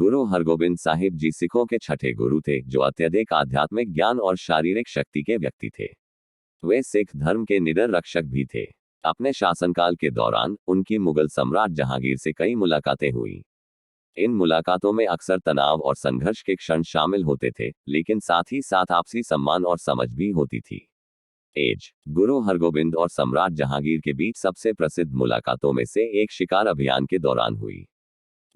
गुरु हरगोबिंद साहिब जी सिखों के छठे गुरु थे, जो अत्यधिक आध्यात्मिक ज्ञान और शारीरिक शक्ति के व्यक्ति थे। वे सिख धर्म के निडर रक्षक भी थे। अपने शासनकाल के दौरान उनकी मुगल सम्राट जहांगीर से कई मुलाकातें हुई। इन मुलाकातों में अक्सर तनाव और संघर्ष के क्षण शामिल होते थे, लेकिन साथ ही साथ आपसी सम्मान और समझ भी होती थी। एज गुरु हरगोबिंद और सम्राट जहांगीर के बीच सबसे प्रसिद्ध मुलाकातों में से एक शिकार अभियान के दौरान हुई।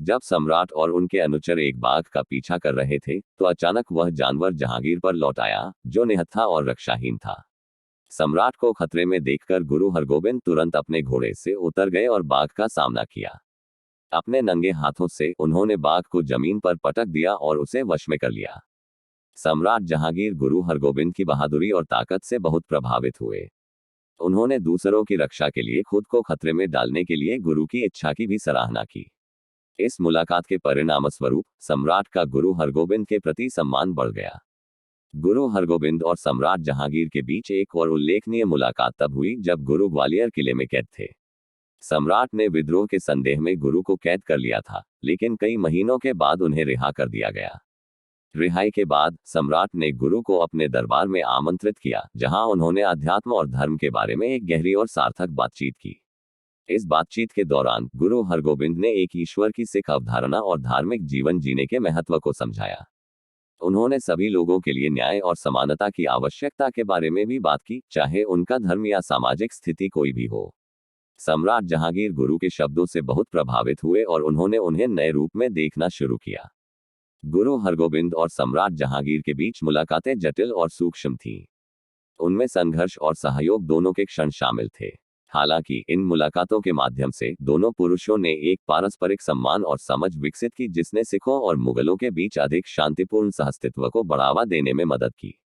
जब सम्राट और उनके अनुचर एक बाघ का पीछा कर रहे थे, तो अचानक वह जानवर जहांगीर पर लौट आया, जो निहत्था और रक्षाहीन था। सम्राट को खतरे में देखकर गुरु हरगोबिंद तुरंत अपने घोड़े से उतर गए और बाघ का सामना किया। अपने नंगे हाथों से उन्होंने बाघ को जमीन पर पटक दिया और उसे वश में कर लिया। सम्राट जहांगीर गुरु हरगोबिंद की बहादुरी और ताकत से बहुत प्रभावित हुए। उन्होंने दूसरों की रक्षा के लिए खुद को खतरे में डालने के लिए गुरु की इच्छा की भी सराहना की। इस मुलाकात के परिणामस्वरूप सम्राट का गुरु हरगोबिंद के प्रति सम्मान बढ़ गया। गुरु हरगोबिंद और सम्राट जहांगीर के बीच एक और उल्लेखनीय मुलाकात तब हुई जब गुरु ग्वालियर किले में कैद थे। सम्राट ने विद्रोह के संदेह में गुरु को कैद कर लिया था, लेकिन कई महीनों के बाद उन्हें रिहा कर दिया गया। रिहाई के बाद सम्राट ने गुरु को अपने दरबार में आमंत्रित किया, जहां उन्होंने अध्यात्म और धर्म के बारे में एक गहरी और सार्थक बातचीत की। इस बातचीत के दौरान गुरु हरगोबिंद ने एक ईश्वर की सिख अवधारणा और धार्मिक जीवन जीने के महत्व को समझाया। उन्होंने सभी लोगों के लिए न्याय और समानता की आवश्यकता के बारे में भी बात की, चाहे उनका धर्म या सामाजिक स्थिति कोई भी हो। सम्राट जहांगीर गुरु के शब्दों से बहुत प्रभावित हुए और उन्होंने उन्हें नए रूप में देखना शुरू किया। गुरु हरगोबिंद और सम्राट जहांगीर के बीच मुलाकातें जटिल और सूक्ष्म थीं। उनमें संघर्ष और सहयोग दोनों के क्षण शामिल थे। हालांकि इन मुलाकातों के माध्यम से दोनों पुरुषों ने एक पारस्परिक सम्मान और समझ विकसित की, जिसने सिखों और मुगलों के बीच अधिक शांतिपूर्ण सहअस्तित्व को बढ़ावा देने में मदद की।